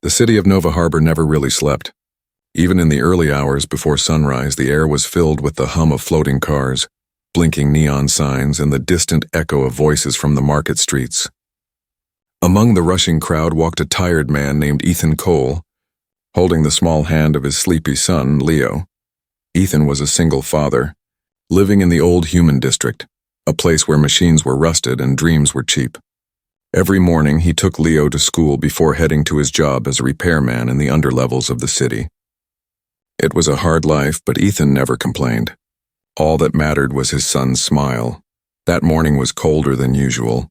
The city of Nova Harbor never really slept. Even in the early hours before sunrise, the air was filled with the hum of floating cars, blinking neon signs, and the distant echo of voices from the market streets. Among the rushing crowd walked a tired man named Ethan Cole, holding the small hand of his sleepy son, Leo. Ethan was a single father, living in the old human district, a place where machines were rusted and dreams were cheap. Every morning he took Leo to school before heading to his job as a repairman in the underlevels of the city. It was a hard life, but Ethan never complained. All that mattered was his son's smile. That morning was colder than usual.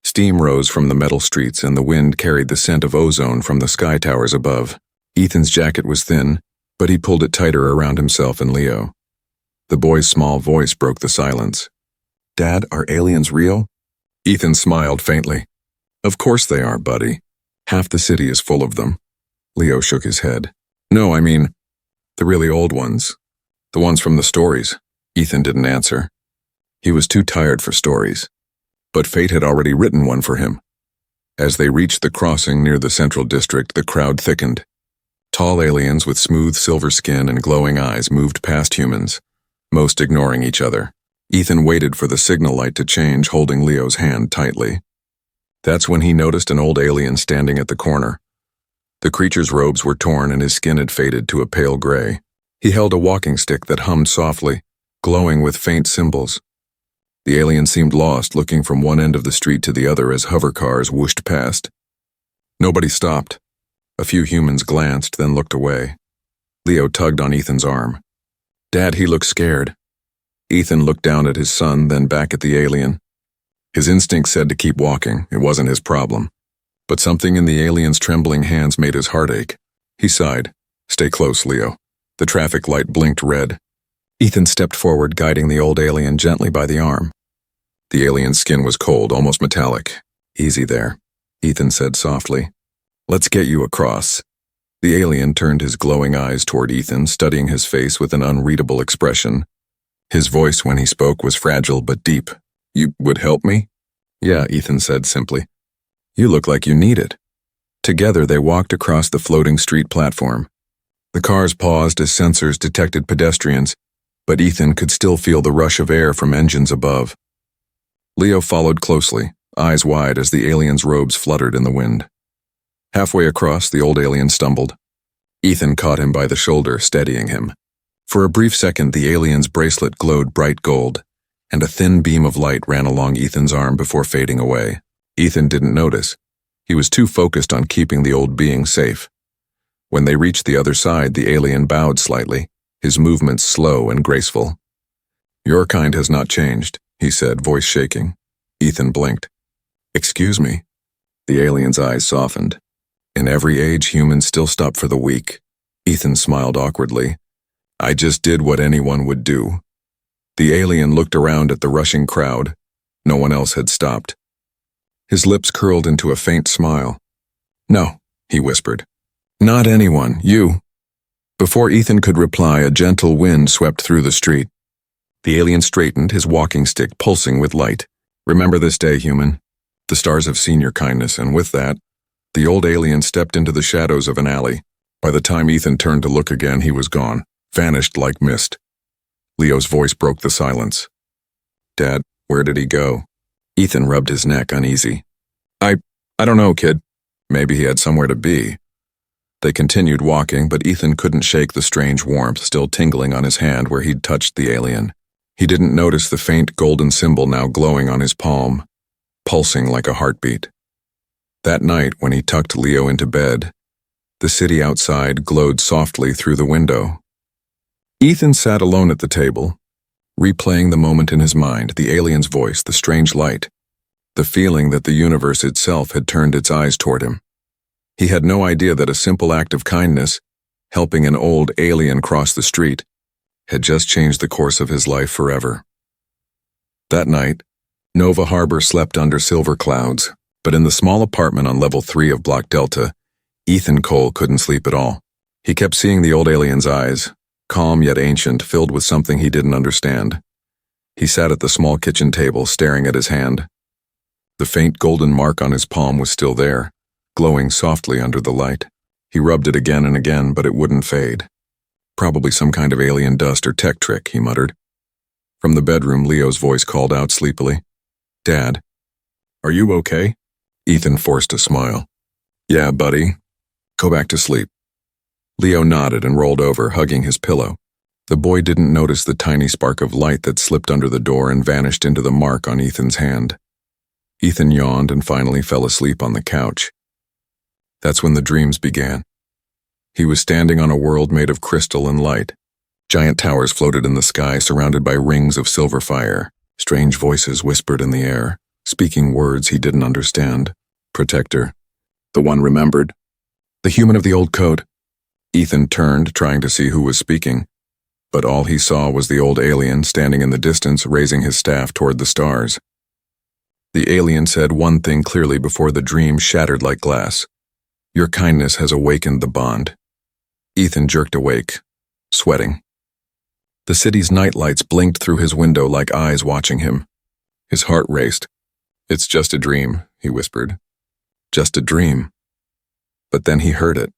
Steam rose from the metal streets and the wind carried the scent of ozone from the sky towers above. Ethan's jacket was thin, but he pulled it tighter around himself and Leo. The boy's small voice broke the silence. "Dad, are aliens real?" Ethan smiled faintly. "Of course they are, buddy. Half the city is full of them." Leo shook his head. "No, I mean, the really old ones. The ones from the stories." Ethan didn't answer. He was too tired for stories. But fate had already written one for him. As they reached the crossing near the central district, the crowd thickened. Tall aliens with smooth silver skin and glowing eyes moved past humans, most ignoring each other. Ethan waited for the signal light to change, holding Leo's hand tightly. That's when he noticed an old alien standing at the corner. The creature's robes were torn and his skin had faded to a pale gray. He held a walking stick that hummed softly, glowing with faint symbols. The alien seemed lost, looking from one end of the street to the other as hover cars whooshed past. Nobody stopped. A few humans glanced, then looked away. Leo tugged on Ethan's arm. "Dad, he looks scared." Ethan looked down at his son, then back at the alien. His instinct said to keep walking. It wasn't his problem. But something in the alien's trembling hands made his heart ache. He sighed. "Stay close, Leo." The traffic light blinked red. Ethan stepped forward, guiding the old alien gently by the arm. The alien's skin was cold, almost metallic. "Easy there," Ethan said softly. "Let's get you across." The alien turned his glowing eyes toward Ethan, studying his face with an unreadable expression. His voice when he spoke was fragile but deep. "You would help me?" "Yeah," Ethan said simply. "You look like you need it." Together they walked across the floating street platform. The cars paused as sensors detected pedestrians, but Ethan could still feel the rush of air from engines above. Leo followed closely, eyes wide as the alien's robes fluttered in the wind. Halfway across, the old alien stumbled. Ethan caught him by the shoulder, steadying him. For a brief second, the alien's bracelet glowed bright gold, and a thin beam of light ran along Ethan's arm before fading away. Ethan didn't notice. He was too focused on keeping the old being safe. When they reached the other side, the alien bowed slightly, his movements slow and graceful. "Your kind has not changed," he said, voice shaking. Ethan blinked. "Excuse me." The alien's eyes softened. "In every age, humans still stop for the weak." Ethan smiled awkwardly. "I just did what anyone would do." The alien looked around at the rushing crowd. No one else had stopped. His lips curled into a faint smile. "No," he whispered. "Not anyone, you." Before Ethan could reply, a gentle wind swept through the street. The alien straightened, his walking stick pulsing with light. "Remember this day, human. The stars have seen your kindness," and with that, the old alien stepped into the shadows of an alley. By the time Ethan turned to look again, he was gone, vanished like mist. Leo's voice broke the silence. "Dad, where did he go?" Ethan rubbed his neck, uneasy. I don't know, kid. Maybe he had somewhere to be." They continued walking, but Ethan couldn't shake the strange warmth still tingling on his hand where he'd touched the alien. He didn't notice the faint golden symbol now glowing on his palm, pulsing like a heartbeat. That night, when he tucked Leo into bed, the city outside glowed softly through the window. Ethan sat alone at the table, replaying the moment in his mind, the alien's voice, the strange light, the feeling that the universe itself had turned its eyes toward him. He had no idea that a simple act of kindness, helping an old alien cross the street, had just changed the course of his life forever. That night, Nova Harbor slept under silver clouds, but in the small apartment on level 3 of Block Delta, Ethan Cole couldn't sleep at all. He kept seeing the old alien's eyes, calm yet ancient, filled with something he didn't understand. He sat at the small kitchen table, staring at his hand. The faint golden mark on his palm was still there, glowing softly under the light. He rubbed it again and again, but it wouldn't fade. Probably some kind of alien dust or tech trick, he muttered. From the bedroom, Leo's voice called out sleepily. Dad, are you okay? Ethan forced a smile. Yeah, buddy. Go back to sleep. Leo nodded and rolled over, hugging his pillow. The boy didn't notice the tiny spark of light that slipped under the door and vanished into the mark on Ethan's hand. Ethan yawned and finally fell asleep on the couch. That's when the dreams began. He was standing on a world made of crystal and light. Giant towers floated in the sky, surrounded by rings of silver fire. Strange voices whispered in the air, speaking words he didn't understand. Protector. The one remembered. The human of the old code. Ethan turned, trying to see who was speaking. But all he saw was the old alien standing in the distance, raising his staff toward the stars. The alien said one thing clearly before the dream shattered like glass. Your kindness has awakened the bond. Ethan jerked awake, sweating. The city's nightlights blinked through his window like eyes watching him. His heart raced. It's just a dream, he whispered. Just a dream. But then he heard it.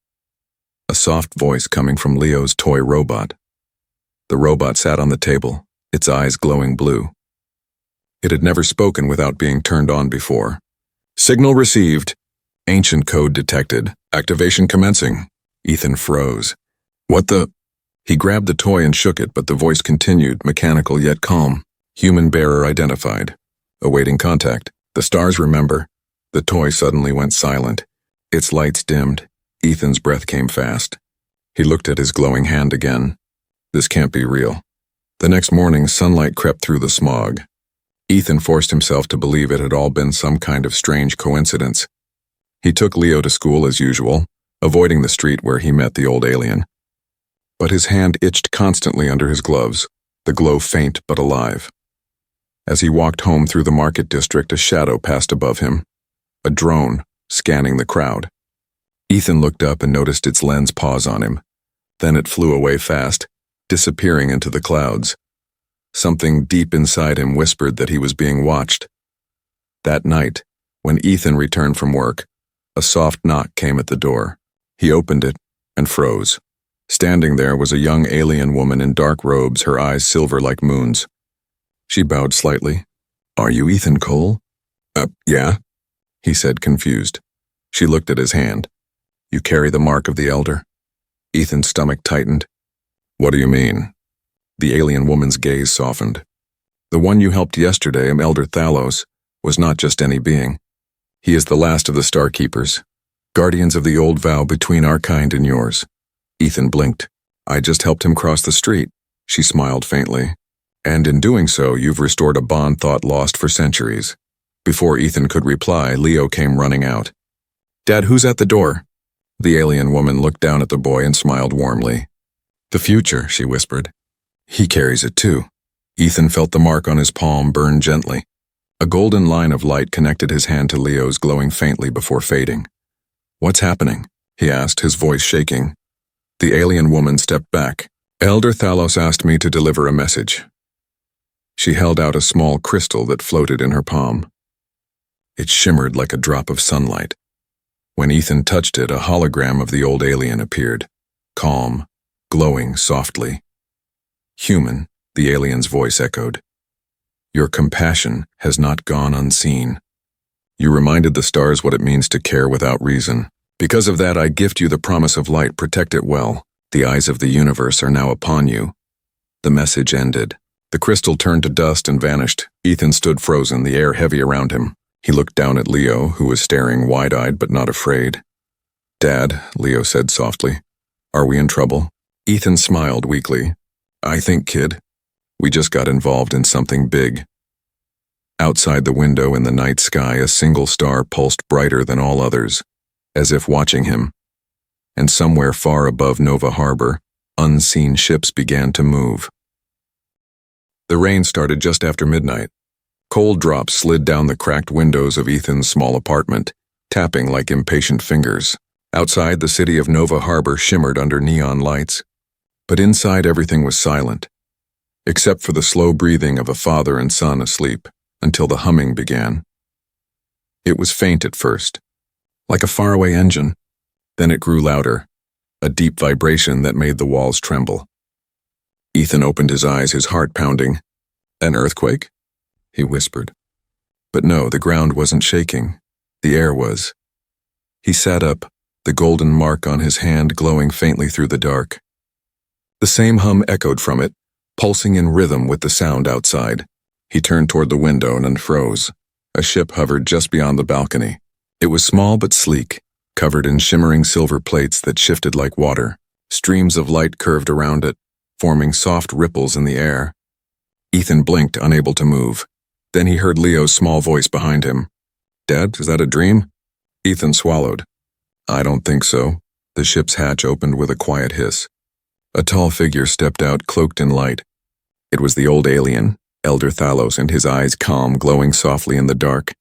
A soft voice coming from Leo's toy robot. The robot sat on the table, its eyes glowing blue. It had never spoken without being turned on before. Signal received. Ancient code detected. Activation commencing. Ethan froze. What the? He grabbed the toy and shook it, but the voice continued, mechanical yet calm. Human bearer identified. Awaiting contact. The stars remember. The toy suddenly went silent. Its lights dimmed. Ethan's breath came fast. He looked at his glowing hand again. This can't be real. The next morning, sunlight crept through the smog. Ethan forced himself to believe it had all been some kind of strange coincidence. He took Leo to school as usual, avoiding the street where he met the old alien. But his hand itched constantly under his gloves, the glow faint but alive. As he walked home through the market district, a shadow passed above him. A drone, scanning the crowd. Ethan looked up and noticed its lens pause on him. Then it flew away fast, disappearing into the clouds. Something deep inside him whispered that he was being watched. That night, when Ethan returned from work, a soft knock came at the door. He opened it and froze. Standing there was a young alien woman in dark robes, her eyes silver like moons. She bowed slightly. Are you Ethan Cole? Yeah, he said, confused. She looked at his hand. You carry the mark of the Elder? Ethan's stomach tightened. What do you mean? The alien woman's gaze softened. The one you helped yesterday, Elder Thalos, was not just any being. He is the last of the Star Keepers, guardians of the old vow between our kind and yours. Ethan blinked. I just helped him cross the street. She smiled faintly. And in doing so, you've restored a bond thought lost for centuries. Before Ethan could reply, Leo came running out. Dad, who's at the door? The alien woman looked down at the boy and smiled warmly. The future, she whispered. He carries it too. Ethan felt the mark on his palm burn gently. A golden line of light connected his hand to Leo's, glowing faintly before fading. What's happening? He asked, his voice shaking. The alien woman stepped back. Elder Thalos asked me to deliver a message. She held out a small crystal that floated in her palm. It shimmered like a drop of sunlight. When Ethan touched it, a hologram of the old alien appeared, calm, glowing softly. Human, the alien's voice echoed. Your compassion has not gone unseen. You reminded the stars what it means to care without reason. Because of that, I gift you the promise of light. Protect it well. The eyes of the universe are now upon you. The message ended. The crystal turned to dust and vanished. Ethan stood frozen, the air heavy around him. He looked down at Leo, who was staring wide-eyed but not afraid. Dad, Leo said softly, are we in trouble? Ethan smiled weakly. I think, kid, we just got involved in something big. Outside the window in the night sky, a single star pulsed brighter than all others, as if watching him. And somewhere far above Nova Harbor, unseen ships began to move. The rain started just after midnight. Cold drops slid down the cracked windows of Ethan's small apartment, tapping like impatient fingers. Outside, the city of Nova Harbor shimmered under neon lights. But inside, everything was silent, except for the slow breathing of a father and son asleep, until the humming began. It was faint at first, like a faraway engine. Then it grew louder, a deep vibration that made the walls tremble. Ethan opened his eyes, his heart pounding. "An earthquake?" he whispered. But no, the ground wasn't shaking. The air was. He sat up, the golden mark on his hand glowing faintly through the dark. The same hum echoed from it, pulsing in rhythm with the sound outside. He turned toward the window and unfroze. A ship hovered just beyond the balcony. It was small but sleek, covered in shimmering silver plates that shifted like water. Streams of light curved around it, forming soft ripples in the air. Ethan blinked, unable to move. Then he heard Leo's small voice behind him. "Dad, is that a dream?" Ethan swallowed. "I don't think so." The ship's hatch opened with a quiet hiss. A tall figure stepped out, cloaked in light. It was the old alien, Elder Thalos, and his eyes calm, glowing softly in the dark.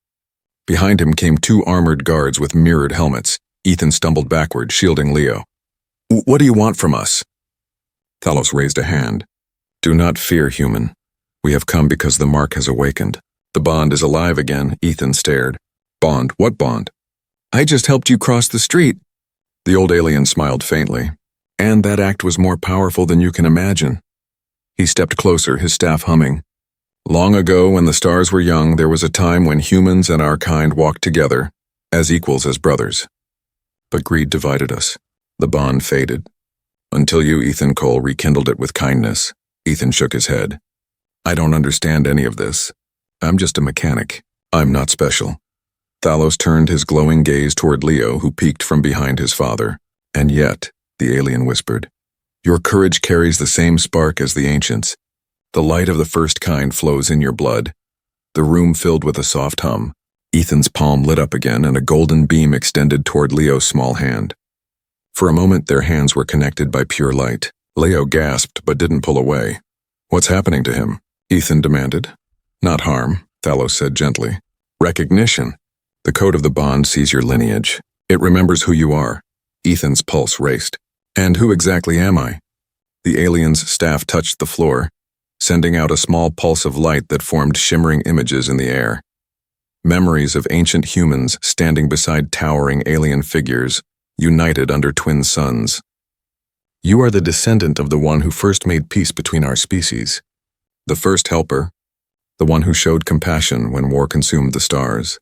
Behind him came two armored guards with mirrored helmets. Ethan stumbled backward, shielding Leo. "What do you want from us?" Thalos raised a hand. "Do not fear, human. We have come because the mark has awakened. The bond is alive again." Ethan stared. "Bond? What bond?" "I just helped you cross the street." The old alien smiled faintly. "And that act was more powerful than you can imagine." He stepped closer, his staff humming. "Long ago, when the stars were young, there was a time when humans and our kind walked together, as equals, as brothers. But greed divided us. The bond faded. Until you, Ethan Cole, rekindled it with kindness." Ethan shook his head. "I don't understand any of this. I'm just a mechanic. I'm not special." Thalos turned his glowing gaze toward Leo, who peeked from behind his father. "And yet," the alien whispered, "your courage carries the same spark as the ancients. The light of the first kind flows in your blood." The room filled with a soft hum. Ethan's palm lit up again, and a golden beam extended toward Leo's small hand. For a moment, their hands were connected by pure light. Leo gasped, but didn't pull away. "What's happening to him?" Ethan demanded. "Not harm," Thalos said gently. "Recognition. The code of the bond sees your lineage. It remembers who you are." Ethan's pulse raced. "And who exactly am I?" The alien's staff touched the floor, sending out a small pulse of light that formed shimmering images in the air. Memories of ancient humans standing beside towering alien figures, united under twin suns. "You are the descendant of the one who first made peace between our species. The first helper, the one who showed compassion when war consumed the stars."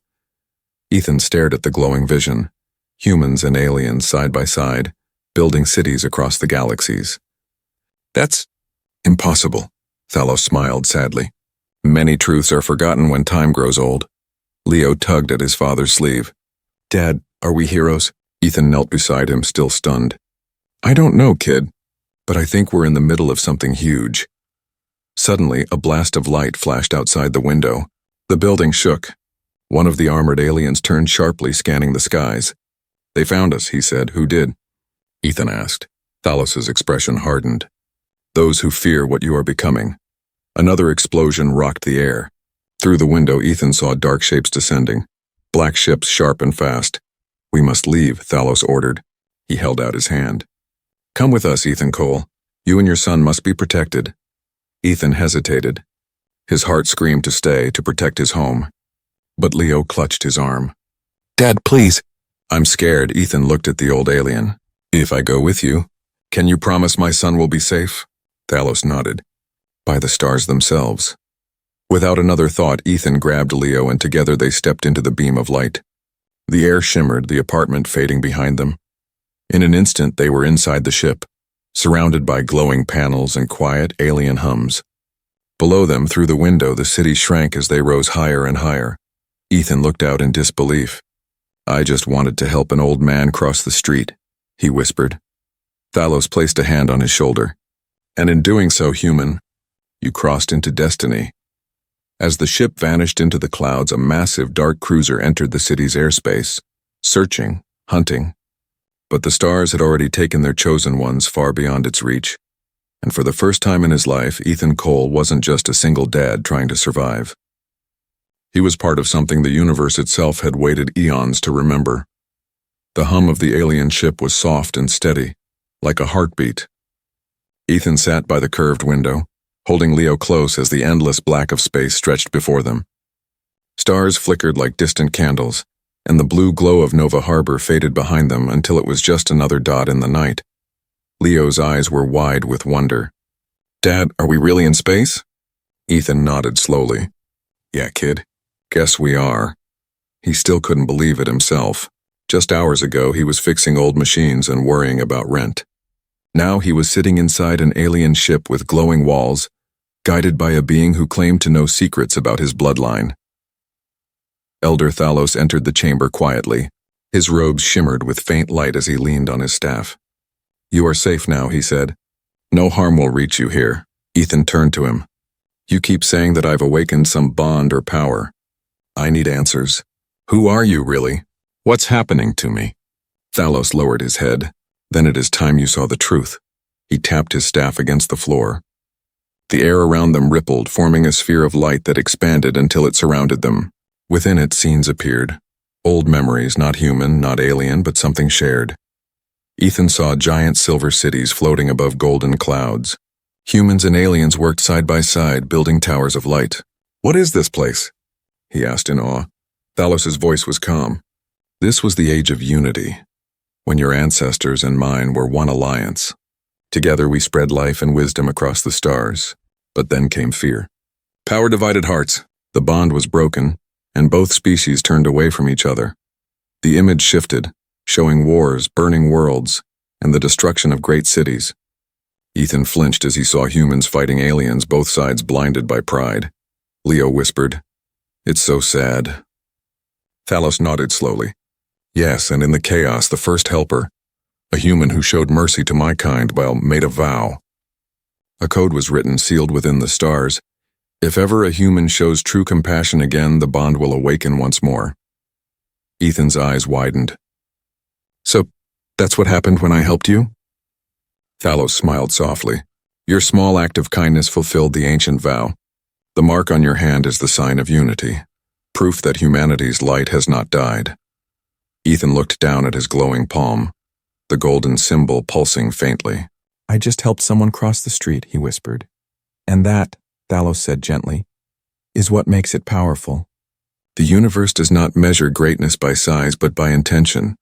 Ethan stared at the glowing vision. Humans and aliens side by side, building cities across the galaxies. "That's impossible," Thalos smiled sadly. "Many truths are forgotten when time grows old." Leo tugged at his father's sleeve. "Dad, are we heroes?" Ethan knelt beside him, still stunned. "I don't know, kid, but I think we're in the middle of something huge." Suddenly, a blast of light flashed outside the window. The building shook. One of the armored aliens turned sharply, scanning the skies. "They found us," he said. "Who did?" Ethan asked. Thalos's expression hardened. "Those who fear what you are becoming." Another explosion rocked the air. Through the window, Ethan saw dark shapes descending. Black ships, sharp and fast. "We must leave," Thalos ordered. He held out his hand. "Come with us, Ethan Cole. You and your son must be protected." Ethan hesitated. His heart screamed to stay, to protect his home. But Leo clutched his arm. "Dad, please." "I'm scared." Ethan looked at the old alien. "If I go with you, can you promise my son will be safe?" Thalos nodded. "By the stars themselves." Without another thought, Ethan grabbed Leo, and together they stepped into the beam of light. The air shimmered, the apartment fading behind them. In an instant, they were inside the ship, surrounded by glowing panels and quiet alien hums. Below them, through the window, the city shrank as they rose higher and higher. Ethan looked out in disbelief. "I just wanted to help an old man cross the street," he whispered. Thalos placed a hand on his shoulder. "And in doing so, human, you crossed into destiny." As the ship vanished into the clouds, a massive dark cruiser entered the city's airspace, searching, hunting. But the stars had already taken their chosen ones far beyond its reach. And for the first time in his life, Ethan Cole wasn't just a single dad trying to survive. He was part of something the universe itself had waited eons to remember. The hum of the alien ship was soft and steady, like a heartbeat. Ethan sat by the curved window, holding Leo close as the endless black of space stretched before them. Stars flickered like distant candles, and the blue glow of Nova Harbor faded behind them until it was just another dot in the night. Leo's eyes were wide with wonder. "Dad, are we really in space?" Ethan nodded slowly. "Yeah, kid. Guess we are." He still couldn't believe it himself. Just hours ago, he was fixing old machines and worrying about rent. Now he was sitting inside an alien ship with glowing walls, guided by a being who claimed to know secrets about his bloodline. Elder Thalos entered the chamber quietly. His robes shimmered with faint light as he leaned on his staff. "You are safe now," he said. "No harm will reach you here." Ethan turned to him. "You keep saying that I've awakened some bond or power. I need answers. Who are you, really? What's happening to me?" Thalos lowered his head. "Then it is time you saw the truth." He tapped his staff against the floor. The air around them rippled, forming a sphere of light that expanded until it surrounded them. Within it, scenes appeared. Old memories, not human, not alien, but something shared. Ethan saw giant silver cities floating above golden clouds. Humans and aliens worked side by side, building towers of light. "What is this place?" he asked in awe. Thalos's voice was calm. "This was the age of unity, when your ancestors and mine were one alliance. Together we spread life and wisdom across the stars. But then came fear. Power divided hearts. The bond was broken, and both species turned away from each other. The image shifted, showing wars, burning worlds, and the destruction of great cities. Ethan flinched as he saw humans fighting aliens, both sides blinded by pride. Leo whispered, "It's so sad." Thalos nodded slowly. "Yes, and in the chaos, the first helper, a human who showed mercy to my kind, made a vow. A code was written, sealed within the stars. If ever a human shows true compassion again, the bond will awaken once more." Ethan's eyes widened. "So, that's what happened when I helped you?" Thalos smiled softly. "Your small act of kindness fulfilled the ancient vow. The mark on your hand is the sign of unity, proof that humanity's light has not died." Ethan looked down at his glowing palm, the golden symbol pulsing faintly. "I just helped someone cross the street," he whispered. "And that," Thalos said gently, "is what makes it powerful." The universe does not measure greatness by size but by intention.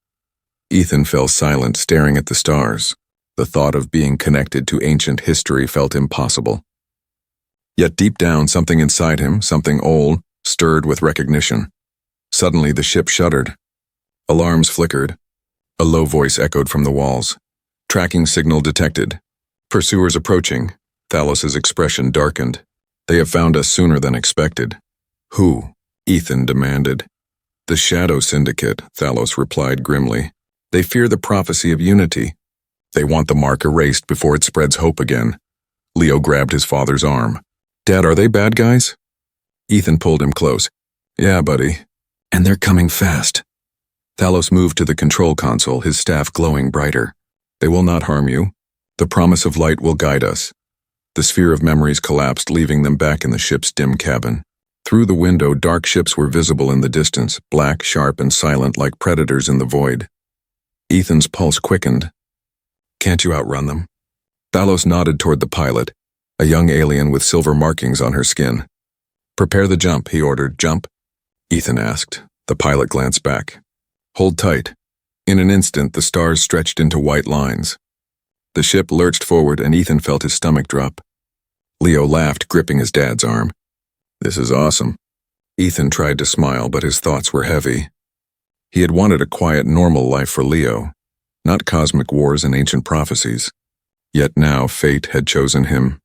Ethan fell silent, staring at the stars. The thought of being connected to ancient history felt impossible. Yet deep down, something inside him, something old, stirred with recognition. Suddenly the ship shuddered. Alarms flickered. A low voice echoed from the walls. "Tracking signal detected. Pursuers approaching." Thalos's expression darkened. "They have found us sooner than expected." "Who?" Ethan demanded. "The Shadow Syndicate," Thalos replied grimly. "They fear the prophecy of unity. They want the mark erased before it spreads hope again." Leo grabbed his father's arm. "Dad, are they bad guys?" Ethan pulled him close. "Yeah, buddy. And they're coming fast." Thalos moved to the control console, his staff glowing brighter. "They will not harm you. The promise of light will guide us." The sphere of memories collapsed, leaving them back in the ship's dim cabin. Through the window, dark ships were visible in the distance, black, sharp, and silent like predators in the void. Ethan's pulse quickened. "Can't you outrun them?" Thalos nodded toward the pilot, a young alien with silver markings on her skin. "Prepare the jump," he ordered. "Jump?" Ethan asked. The pilot glanced back. "Hold tight." In an instant, the stars stretched into white lines. The ship lurched forward, and Ethan felt his stomach drop. Leo laughed, gripping his dad's arm. "This is awesome." Ethan tried to smile, but his thoughts were heavy. He had wanted a quiet, normal life for Leo, not cosmic wars and ancient prophecies. Yet now fate had chosen him.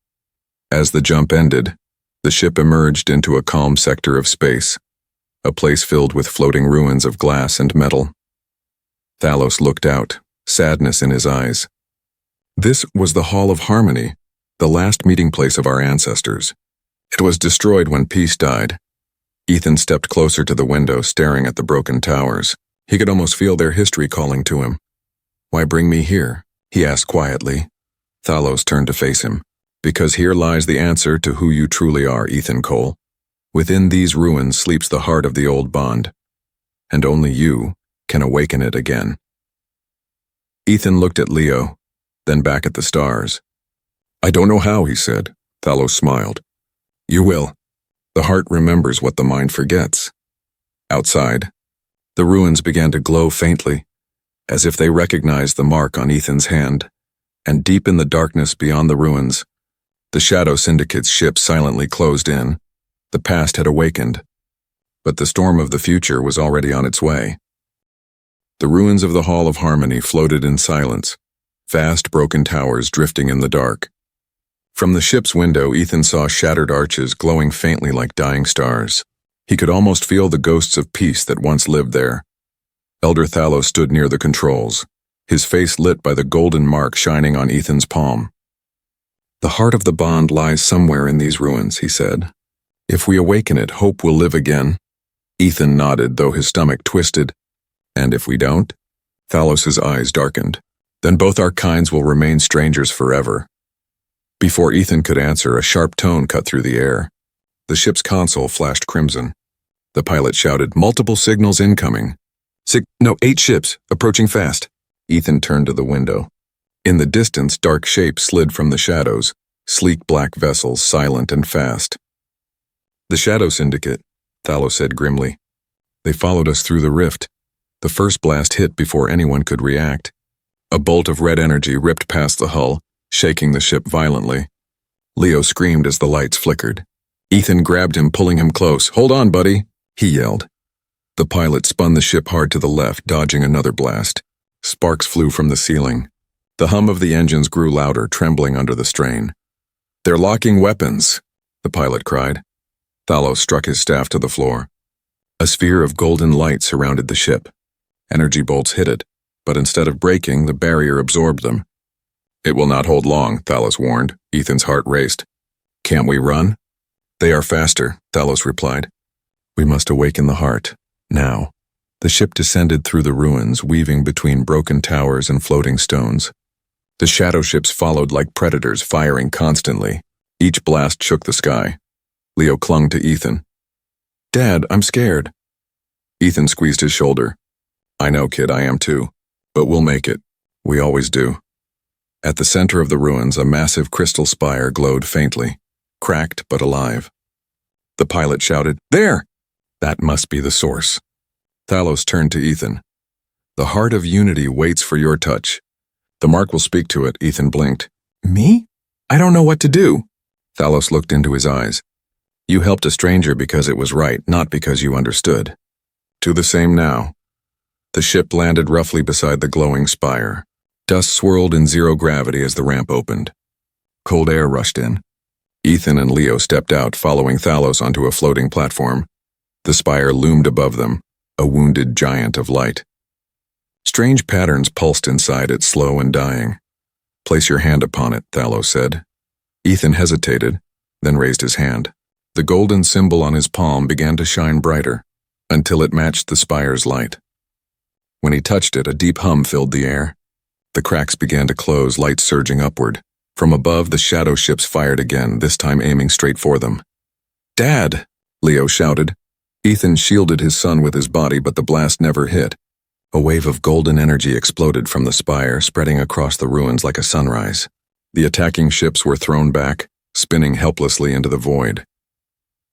As the jump ended, the ship emerged into a calm sector of space, a place filled with floating ruins of glass and metal. Thalos looked out, sadness in his eyes. This was the Hall of Harmony, the last meeting place of our ancestors. It was destroyed when peace died. Ethan stepped closer to the window, staring at the broken towers. He could almost feel their history calling to him. "Why bring me here?" he asked quietly. Thalos turned to face him. "Because here lies the answer to who you truly are, Ethan Cole. Within these ruins sleeps the heart of the old bond, and only you can awaken it again." Ethan looked at Leo, then back at the stars. "I don't know how," he said. Thalos smiled. "You will. The heart remembers what the mind forgets." Outside, the ruins began to glow faintly, as if they recognized the mark on Ethan's hand. and deep in the darkness beyond the ruins, the Shadow Syndicate's ship silently closed in. The past had awakened, but the storm of the future was already on its way. The ruins of the Hall of Harmony floated in silence, vast broken towers drifting in the dark. From the ship's window, Ethan saw shattered arches glowing faintly like dying stars. He could almost feel the ghosts of peace that once lived there. Elder Thalos stood near the controls, his face lit by the golden mark shining on Ethan's palm. "The heart of the bond lies somewhere in these ruins," he said. "If we awaken it, hope will live again." Ethan nodded, though his stomach twisted. "And if we don't?" Thalos's eyes darkened. "Then both our kinds will remain strangers forever." Before Ethan could answer, a sharp tone cut through the air. The ship's console flashed crimson. The pilot shouted, "Multiple signals incoming. 8 ships, approaching fast." Ethan turned to the window. In the distance, dark shapes slid from the shadows, sleek black vessels, silent and fast. "The Shadow Syndicate," Thalos said grimly. "They followed us through the rift." The first blast hit before anyone could react. A bolt of red energy ripped past the hull, shaking the ship violently. Leo screamed as the lights flickered. Ethan grabbed him, pulling him close. "Hold on, buddy," he yelled. The pilot spun the ship hard to the left, dodging another blast. Sparks flew from the ceiling. The hum of the engines grew louder, trembling under the strain. "They're locking weapons," the pilot cried. Thalos struck his staff to the floor. A sphere of golden light surrounded the ship. Energy bolts hit it, but instead of breaking, the barrier absorbed them. "It will not hold long," Thalos warned. Ethan's heart raced. "Can't we run?" "They are faster," Thalos replied. "We must awaken the heart. Now." The ship descended through the ruins, weaving between broken towers and floating stones. The shadow ships followed like predators, firing constantly. Each blast shook the sky. Leo clung to Ethan. "Dad, I'm scared." Ethan squeezed his shoulder. "I know, kid, I am too. But we'll make it. We always do." At the center of the ruins, a massive crystal spire glowed faintly, cracked but alive. The pilot shouted, "There!" "That must be the source." Thalos turned to Ethan. "The heart of unity waits for your touch. The mark will speak to it." Ethan blinked. "Me? I don't know what to do." Thalos looked into his eyes. "You helped a stranger because it was right, not because you understood. Do the same now." The ship landed roughly beside the glowing spire. Dust swirled in zero gravity as the ramp opened. Cold air rushed in. Ethan and Leo stepped out, following Thalos onto a floating platform. The spire loomed above them, a wounded giant of light. Strange patterns pulsed inside it, slow and dying. "Place your hand upon it," Thalos said. Ethan hesitated, then raised his hand. The golden symbol on his palm began to shine brighter, until it matched the spire's light. When he touched it, a deep hum filled the air. The cracks began to close, light surging upward. From above, the shadow ships fired again, this time aiming straight for them. "Dad!" Leo shouted. Ethan shielded his son with his body, but the blast never hit. A wave of golden energy exploded from the spire, spreading across the ruins like a sunrise. The attacking ships were thrown back, spinning helplessly into the void.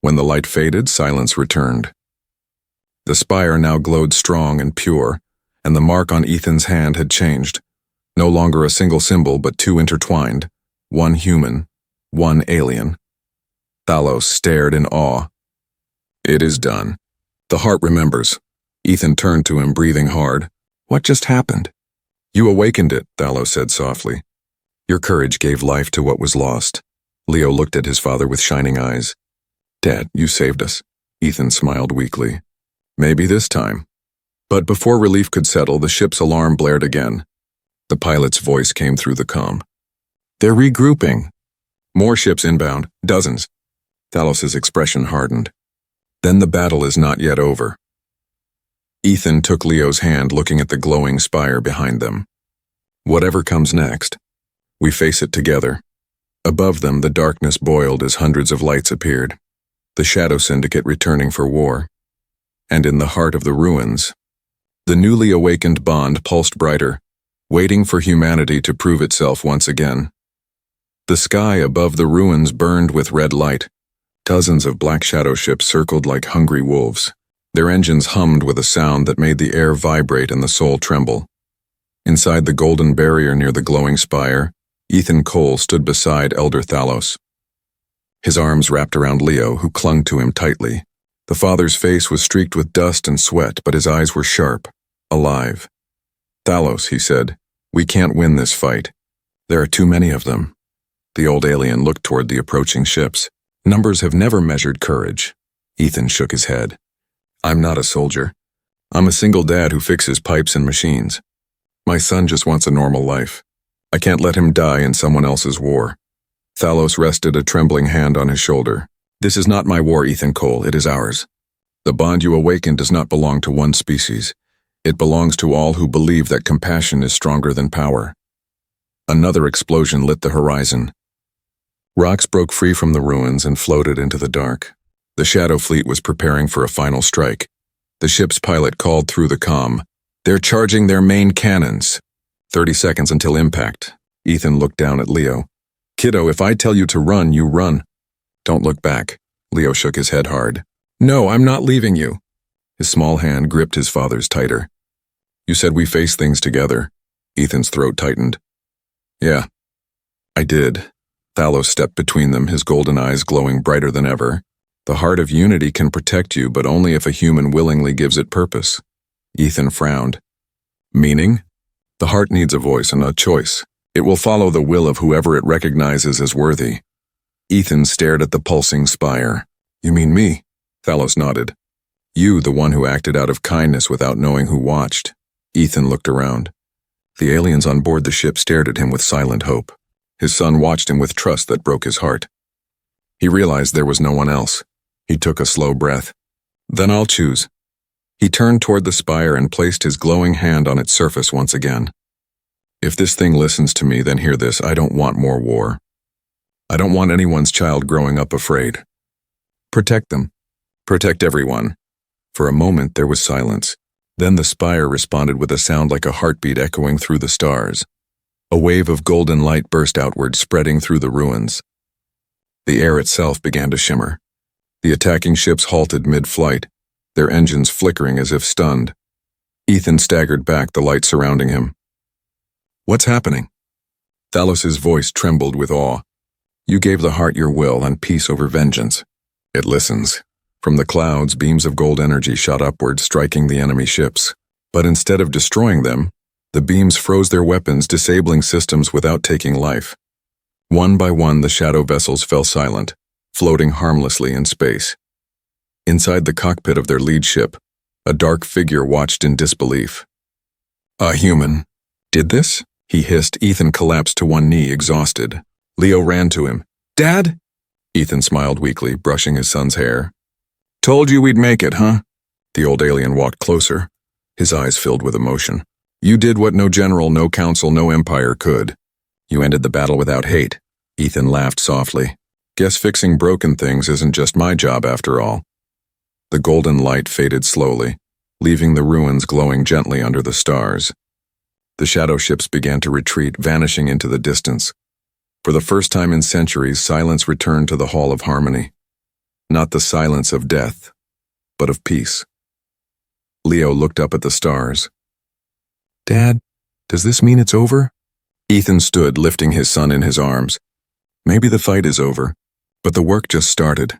When the light faded, silence returned. The spire now glowed strong and pure, and the mark on Ethan's hand had changed. No longer a single symbol, but two intertwined. One human, one alien. Thalos stared in awe. "It is done. The heart remembers." Ethan turned to him, breathing hard. "What just happened?" "You awakened it," Thalos said softly. "Your courage gave life to what was lost." Leo looked at his father with shining eyes. "Dad, you saved us." Ethan smiled weakly. "Maybe this time." But before relief could settle, the ship's alarm blared again. The pilot's voice came through the comm. "They're regrouping." "More ships inbound, dozens." Thalos's expression hardened. "Then the battle is not yet over." Ethan took Leo's hand, looking at the glowing spire behind them. "Whatever comes next, we face it together." Above them, the darkness boiled as hundreds of lights appeared. The Shadow Syndicate returning for war. And in the heart of the ruins, the newly awakened bond pulsed brighter, waiting for humanity to prove itself once again. The sky above the ruins burned with red light. Dozens of black shadow ships circled like hungry wolves. Their engines hummed with a sound that made the air vibrate and the soul tremble. Inside the golden barrier near the glowing spire, Ethan Cole stood beside Elder Thalos, his arms wrapped around Leo, who clung to him tightly. The father's face was streaked with dust and sweat, but his eyes were sharp, alive. "Thalos," he said, "we can't win this fight. There are too many of them." The old alien looked toward the approaching ships. "Numbers have never measured courage." Ethan shook his head. "I'm not a soldier. I'm a single dad who fixes pipes and machines. My son just wants a normal life. I can't let him die in someone else's war." Thalos rested a trembling hand on his shoulder. "This is not my war, Ethan Cole. It is ours. The bond you awaken does not belong to one species. It belongs to all who believe that compassion is stronger than power." Another explosion lit the horizon. Rocks broke free from the ruins and floated into the dark. The Shadow Fleet was preparing for a final strike. The ship's pilot called through the comm, "They're charging their main cannons. 30 seconds until impact." Ethan looked down at Leo. "Kiddo, if I tell you to run, you run. Don't look back." Leo shook his head hard. "No, I'm not leaving you." His small hand gripped his father's tighter. "You said we face things together." Ethan's throat tightened. "Yeah, I did." Thalos stepped between them, his golden eyes glowing brighter than ever. "The heart of unity can protect you, but only if a human willingly gives it purpose." Ethan frowned. "Meaning?" "The heart needs a voice and a choice. It will follow the will of whoever it recognizes as worthy." Ethan stared at the pulsing spire. "You mean me?" Thalos nodded. "You, the one who acted out of kindness without knowing who watched." Ethan looked around. The aliens on board the ship stared at him with silent hope. His son watched him with trust that broke his heart. He realized there was no one else. He took a slow breath. "Then I'll choose." He turned toward the spire and placed his glowing hand on its surface once again. "If this thing listens to me, then hear this. I don't want more war. I don't want anyone's child growing up afraid. Protect them. Protect everyone." For a moment there was silence. Then the spire responded with a sound like a heartbeat echoing through the stars. A wave of golden light burst outward, spreading through the ruins. The air itself began to shimmer. The attacking ships halted mid-flight, their engines flickering as if stunned. Ethan staggered back, the light surrounding him. "What's happening?" Thalos's voice trembled with awe. "You gave the heart your will and peace over vengeance. It listens." From the clouds, beams of gold energy shot upward, striking the enemy ships. But instead of destroying them, the beams froze their weapons, disabling systems without taking life. One by one, the shadow vessels fell silent, floating harmlessly in space. Inside the cockpit of their lead ship, a dark figure watched in disbelief. "A human did this?" he hissed. Ethan collapsed to one knee, exhausted. Leo ran to him. "Dad?" Ethan smiled weakly, brushing his son's hair. "Told you we'd make it, huh?" The old alien walked closer, his eyes filled with emotion. "You did what no general, no council, no empire could. You ended the battle without hate." Ethan laughed softly. "Guess fixing broken things isn't just my job after all." The golden light faded slowly, leaving the ruins glowing gently under the stars. The shadow ships began to retreat, vanishing into the distance. For the first time in centuries, silence returned to the Hall of Harmony. Not the silence of death, but of peace. Leo looked up at the stars. "Dad, does this mean it's over?" Ethan stood, lifting his son in his arms. "Maybe the fight is over, but the work just started."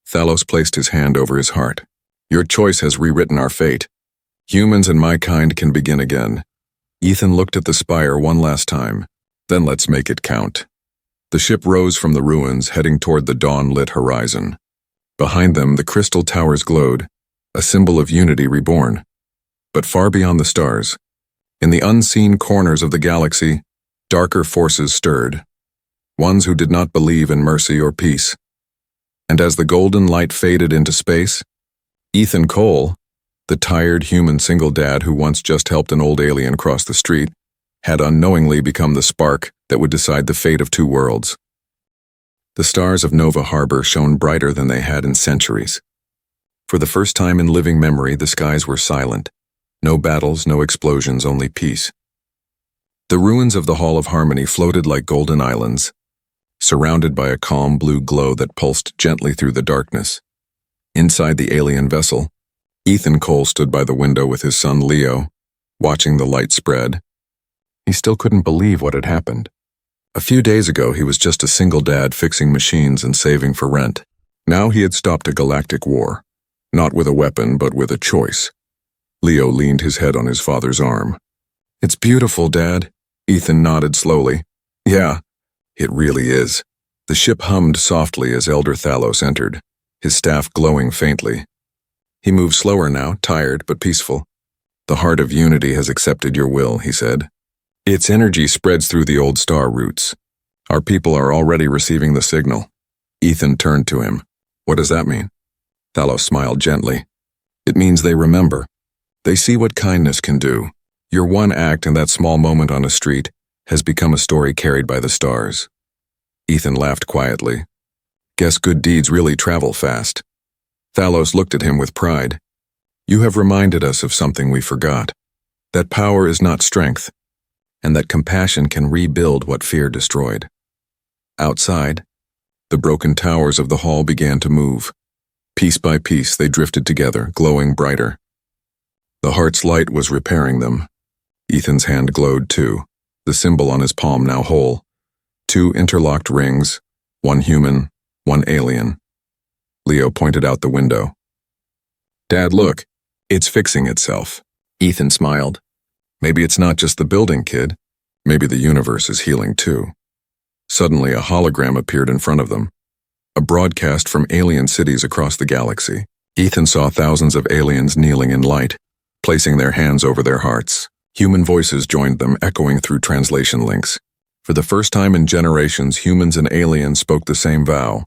Thalos placed his hand over his heart. "Your choice has rewritten our fate. Humans and my kind can begin again." Ethan looked at the spire one last time. "Then let's make it count." The ship rose from the ruins, heading toward the dawn-lit horizon. Behind them, the crystal towers glowed, a symbol of unity reborn. But far beyond the stars, in the unseen corners of the galaxy, darker forces stirred, ones who did not believe in mercy or peace. And as the golden light faded into space, Ethan Cole, the tired human single dad who once just helped an old alien cross the street, had unknowingly become the spark that would decide the fate of two worlds. The stars of Nova Harbor shone brighter than they had in centuries. For the first time in living memory, the skies were silent. No battles, no explosions, only peace. The ruins of the Hall of Harmony floated like golden islands, surrounded by a calm blue glow that pulsed gently through the darkness. Inside the alien vessel, Ethan Cole stood by the window with his son Leo, watching the light spread. He still couldn't believe what had happened. A few days ago, he was just a single dad fixing machines and saving for rent. Now he had stopped a galactic war, not with a weapon, but with a choice. Leo leaned his head on his father's arm. "It's beautiful, Dad." Ethan nodded slowly. "Yeah, it really is." The ship hummed softly as Elder Thalos entered, his staff glowing faintly. He moved slower now, tired but peaceful. "The heart of unity has accepted your will," he said. "Its energy spreads through the old star roots. Our people are already receiving the signal." Ethan turned to him. "What does that mean?" Thalos smiled gently. "It means they remember. They see what kindness can do. Your one act in that small moment on a street has become a story carried by the stars." Ethan laughed quietly. "Guess good deeds really travel fast." Thalos looked at him with pride. "You have reminded us of something we forgot. That power is not strength, and that compassion can rebuild what fear destroyed." Outside, the broken towers of the hall began to move. Piece by piece, they drifted together, glowing brighter. The heart's light was repairing them. Ethan's hand glowed too, the symbol on his palm now whole. 2 interlocked rings, 1 human, 1 alien. Leo pointed out the window. "Dad, look, it's fixing itself." Ethan smiled. "Maybe it's not just the building, kid. Maybe the universe is healing too." Suddenly, a hologram appeared in front of them. A broadcast from alien cities across the galaxy. Ethan saw thousands of aliens kneeling in light, placing their hands over their hearts. Human voices joined them, echoing through translation links. For the first time in generations, humans and aliens spoke the same vow.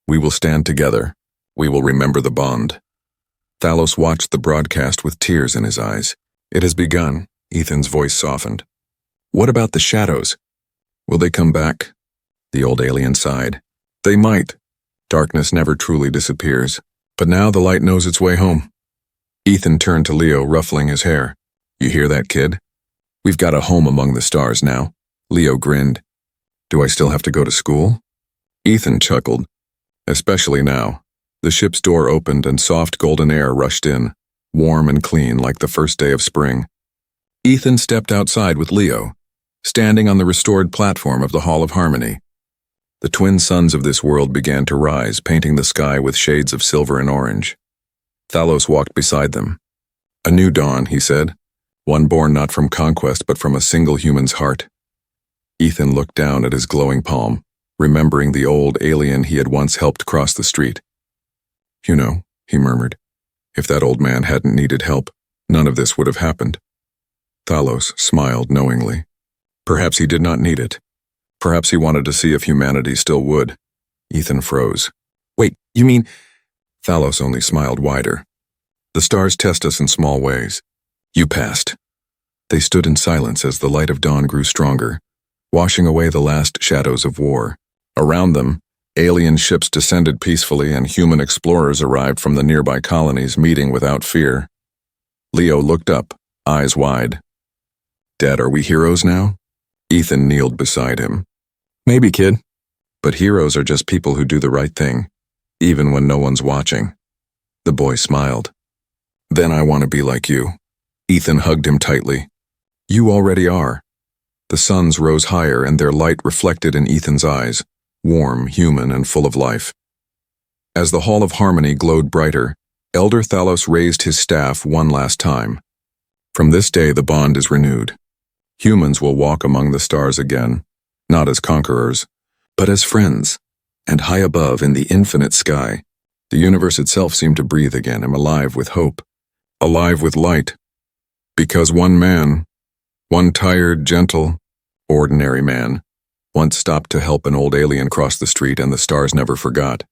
"We will stand together. We will remember the bond." Thalos watched the broadcast with tears in his eyes. "It has begun." Ethan's voice softened. "What about the shadows? Will they come back?" The old alien sighed. "They might. Darkness never truly disappears. But now the light knows its way home." Ethan turned to Leo, ruffling his hair. "You hear that, kid? We've got a home among the stars now." Leo grinned. "Do I still have to go to school?" Ethan chuckled. "Especially now." The ship's door opened and soft golden air rushed in, warm and clean like the first day of spring. Ethan stepped outside with Leo, standing on the restored platform of the Hall of Harmony. The twin suns of this world began to rise, painting the sky with shades of silver and orange. Thalos walked beside them. "A new dawn," he said, "one born not from conquest but from a single human's heart." Ethan looked down at his glowing palm, remembering the old alien he had once helped cross the street. "You know," he murmured, "if that old man hadn't needed help, none of this would have happened." Thalos smiled knowingly. Perhaps he did not need it. Perhaps he wanted to see if humanity still would. Ethan froze. "Wait, you mean—" Thalos only smiled wider. "The stars test us in small ways. You passed." They stood in silence as the light of dawn grew stronger, washing away the last shadows of war. Around them, alien ships descended peacefully and human explorers arrived from the nearby colonies, meeting without fear. Leo looked up, eyes wide. "Dad, are we heroes now?" Ethan kneeled beside him. "Maybe, kid. But heroes are just people who do the right thing, even when no one's watching." The boy smiled. "Then I want to be like you." Ethan hugged him tightly. "You already are." The suns rose higher and their light reflected in Ethan's eyes, warm, human, and full of life. As the Hall of Harmony glowed brighter, Elder Thalos raised his staff one last time. "From this day the bond is renewed. Humans will walk among the stars again, not as conquerors, but as friends, and high above in the infinite sky, the universe itself seemed to breathe again, and alive with hope, alive with light. Because one man, one tired, gentle, ordinary man, once stopped to help an old alien cross the street, and the stars never forgot.